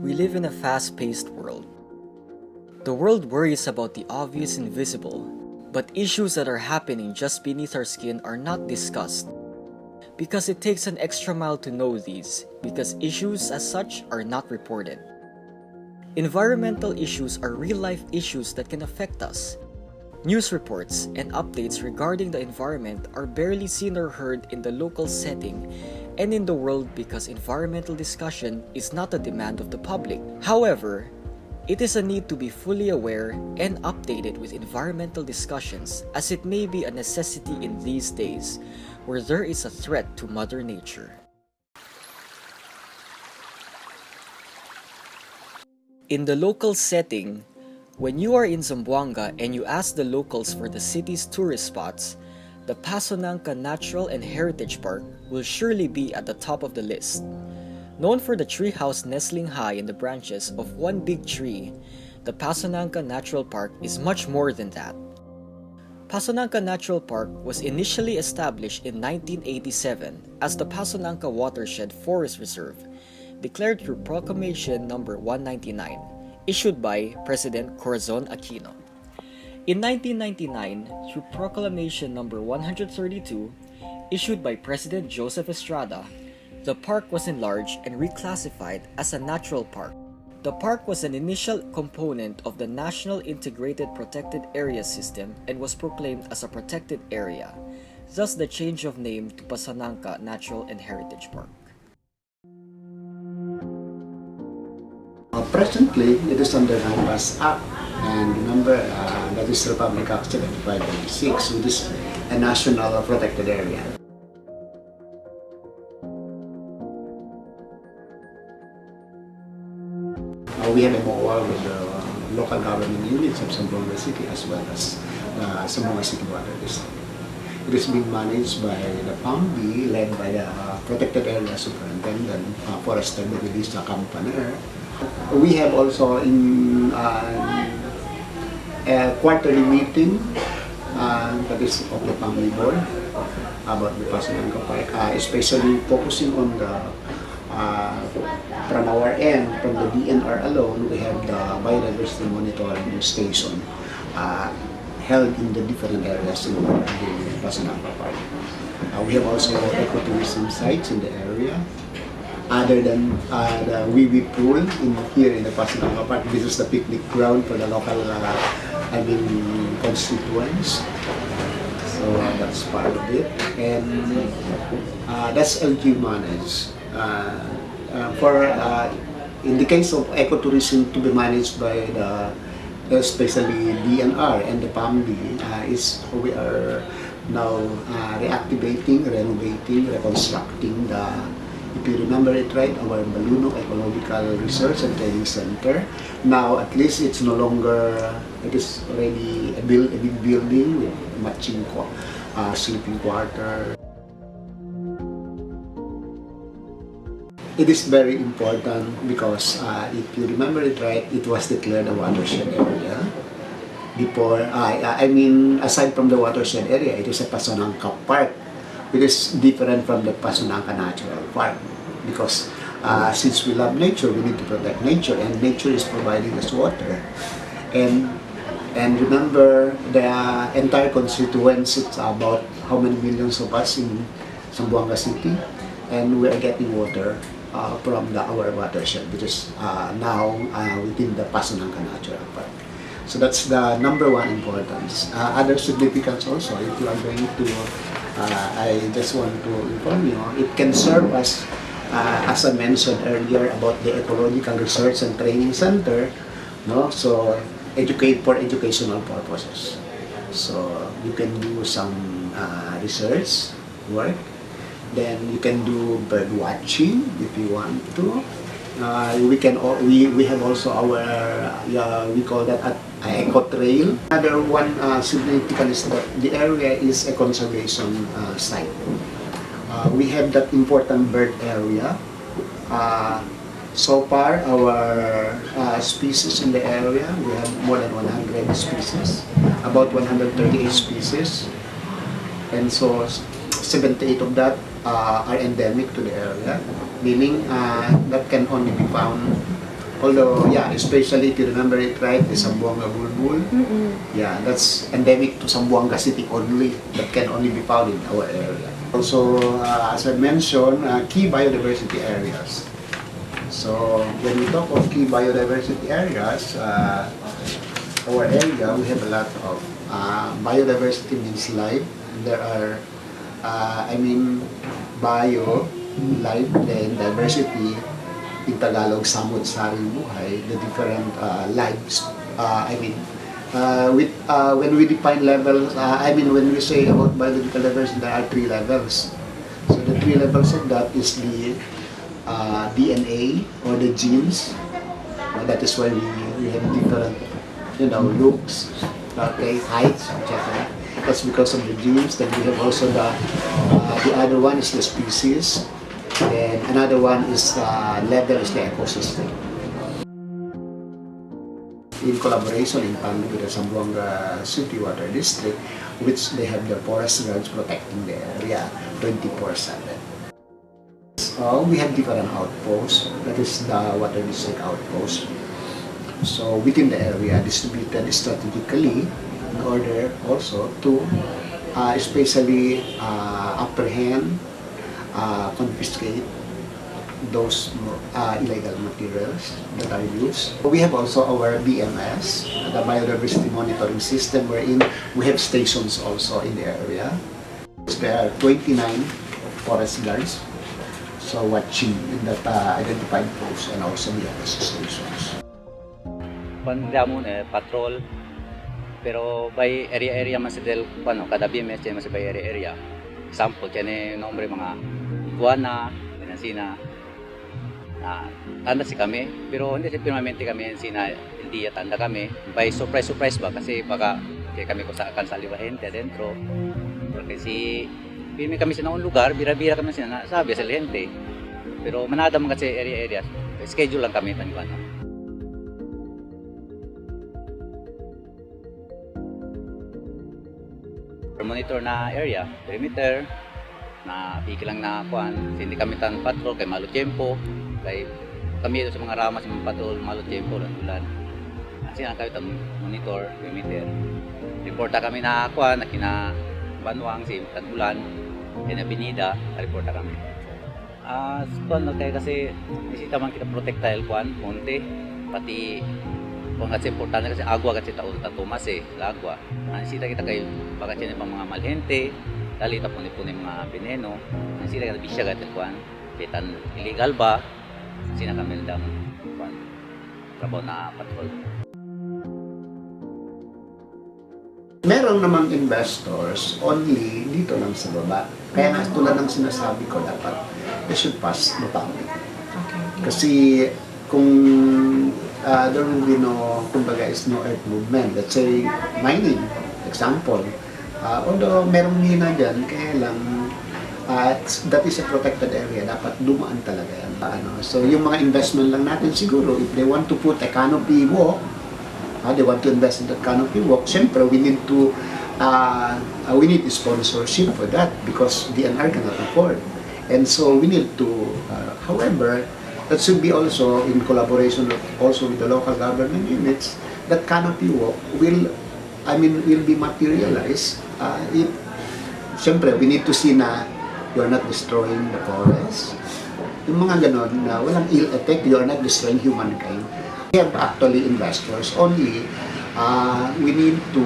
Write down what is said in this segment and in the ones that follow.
We live in a fast-paced world. The world worries about the obvious and visible, but issues that are happening just beneath our skin are not discussed. Because it takes an extra mile to know these, because issues as such are not reported. Environmental issues are real-life issues that can affect us. News reports and updates regarding the environment are barely seen or heard in the local setting and in the world because environmental discussion is not a demand of the public. However, it is a need to be fully aware and updated with environmental discussions, as it may be a necessity in these days where there is a threat to Mother Nature. In the local setting, when you are in Zamboanga and you ask the locals for the city's tourist spots, the Pasonanca Natural and Heritage Park will surely be at the top of the list. Known for the treehouse nestling high in the branches of one big tree, the Pasonanca Natural Park is much more than that. Pasonanca Natural Park was initially established in 1987 as the Pasonanca Watershed Forest Reserve, declared through Proclamation No. 199, issued by President Corazon Aquino. In 1999, through Proclamation No. 132, issued by President Joseph Estrada, the park was enlarged and reclassified as a natural park. The park was an initial component of the National Integrated Protected Area System and was proclaimed as a protected area, thus the change of name to Pasonanca Natural and Heritage Park. Presently, it is under NIPAS Act, and remember that is Republic Act 7596, which is a national protected area. We have a MOA with the local government units of Zamboanga City as well as Zamboanga City Water District. It is being managed by the PAMB, led by the Protected Area Superintendent, Forester Bedelisa Campaner. We have also in a quarterly meeting that is of the family board about the Pasonanca Park, especially focusing on the from our end, from the DNR alone, we have the biodiversity monitoring station held in the different areas in the Pasonanca Park. We have also ecotourism sites in the area. Other than the Wiwi pool here in the Pasonanca Park, this is the picnic ground for the local constituents. So that's part of it. And that's LG managed. In the case of ecotourism to be managed by the especially DNR and the PAMB, we are now reactivating, renovating, reconstructing the, if you remember it right, our Baluno Ecological Research and Training Center. Now at least it's no longer, it is already a big building with matching sleeping quarter. It is very important because if you remember it right, it was declared a watershed area. Before, aside from the watershed area, it is a Pasonanca Park. It is different from the Pasonanca Natural Park because since we love nature, we need to protect nature, and nature is providing us water. And remember, the entire constituency, it's about how many millions of us in Zamboanga City, and we are getting water from our watershed, which is now within the Pasonanca Natural Park. So that's the number one importance. Other significance also, if you are going to, I just want to inform you, it can serve as I mentioned earlier about the Ecological Research and Training Center, no? So educate for educational purposes. So you can do some research work. Then you can do bird watching if you want to. We have also our we call that eco trail. Another one significant is that the area is a conservation site. We have that important bird area. So far, our species in the area, we have more than 100 species, about 138 species, and so 78 of that are endemic to the area, meaning that can only be found Although, yeah, especially if you remember it right, the Zamboanga bulbul. Yeah, that's endemic to Zamboanga City only. That can only be found in our area. Also, as I mentioned, key biodiversity areas. So, when we talk of key biodiversity areas, our area, we have a lot of biodiversity means life. There are, bio, life, then diversity, in Tagalog, samot-saring buhay, the different lives. When we define levels, when we say about biological diversity, there are 3 levels. So the 3 levels of that is the DNA or the genes. That is why we have different, looks, okay, heights, etc. That's because of the genes. Then we have also the other one is the species. And another one is level is the ecosystem. In collaboration in tandem with the Zamboanga City Water District, which they have the forest guards protecting the area 24/7. We have different outposts. That is the water district outpost. So within the area, distributed strategically in order also to especially apprehend, confiscate those illegal materials that are used. We have also our BMS, the Biodiversity Monitoring System, wherein we have stations also in the area. There are 29 forest guards, so watching in that identified posts and also BMS stations. Pandamon patrol, pero by area man sa del kada BMS dyan sa by area. Example, dyan nombre mga iguana, sina tanda si kami, pero hindi permanente kami sina hindi tanda kami. By surprise ba kasi baka kami kung saan sa liwahente adentro. Kasi pili kami sa naong lugar, bira-bira kami sina sabi sa liwahente. Pero manada man kasi area schedule lang kami tanwan. Monitor na area, perimeter, na piki lang na kuan, hindi kami tan patrol kay malo tempo, kay kami sa mga ramas sa mga patrol malo tempo lan ulan. Kasi ang kami tan monitor, perimeter. Reporta kami na kuan na kina banwang si tan ulan, kina binida, reporta kami. Kuan kay kasi isita man kita protektail kuan, monte, pati kung kasi importante kasi agwa kasi taon tumas agwa. Sita kita kay baka siya pang mga malhente, dali ta puni mga veneno. Sita kita bisya gatel kuan. Kitan illegal ba? Sina kami dam kuan. Trabaho na patrol. Meron namang investors only dito lang sa baba. Kaya nga tulad ng sinasabi ko, dapat they should pass the public. Kasi kung there will be no, kumbaga is no earth movement. Let's say, mining, example. Although merong mina dyan, kaya lang, that is a protected area. Dapat dumaan talaga yan. So, yung mga investment lang natin siguro, if they want to put a canopy walk, they want to invest in that canopy walk, siyempre, we need sponsorship for that because DNR cannot afford. And so, we need to, however, that should be also in collaboration also with the local government units. That canopy walk will be materialized. Siyempre, we need to see na you're not destroying the forest. Yung mga ganon na walang ill effect, you're not destroying humankind. We have actually investors. Only, we need to,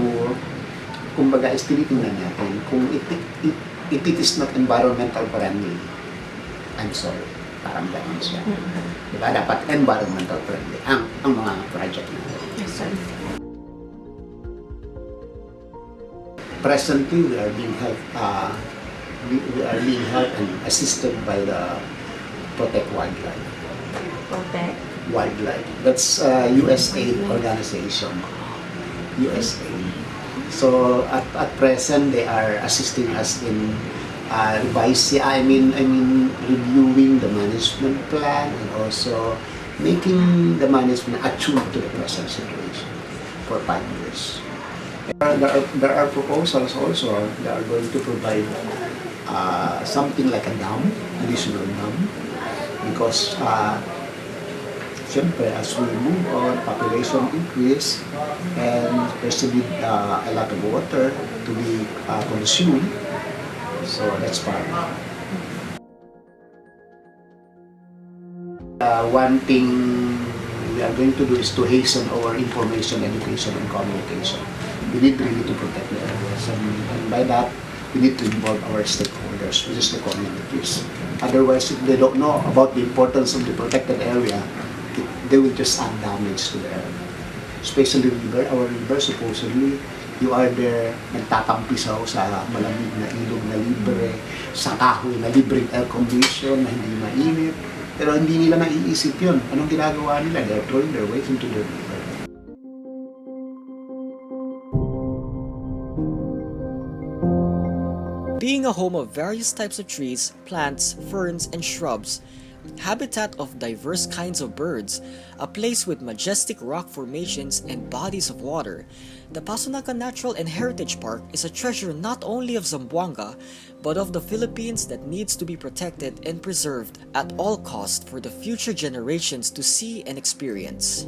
kumbaga, tinitingnan natin kung it is not environmental friendly. I'm sorry. Parang gano'n siya. Diba? Dapat environmental friendly ang mga project natin. Yes, sir. Presently, we are being helped and assisted by the Protect Wildlife. Protect? Wildlife. That's USAID organization. USAID. So, at present, they are assisting us in reviewing the management plan and also making the management attune to the present situation for 5 years. There are proposals also that are going to provide something like a dam, additional dam, because Siyempre, as we move on, population increase, and there's to be a lot of water to be consumed. So that's part. One thing we are going to do is to hasten our information, education, and communication. We need really to protect the areas, and by that, we need to involve our stakeholders, which is the communities. Otherwise, if they don't know about the importance of the protected area, they will just add damage to the area. Especially river, our river, supposedly, you are there, nagtatampisaw sa malamig na ilog na libre, sa kahoy na libreng air condition, na hindi mainit. Pero hindi nila naiisip yun. Anong ginagawa nila? They're throwing their waste into the river. Being a home of various types of trees, plants, ferns, and shrubs, habitat of diverse kinds of birds, a place with majestic rock formations and bodies of water, the Pasonanca Natural and Heritage Park is a treasure not only of Zamboanga, but of the Philippines that needs to be protected and preserved at all costs for the future generations to see and experience.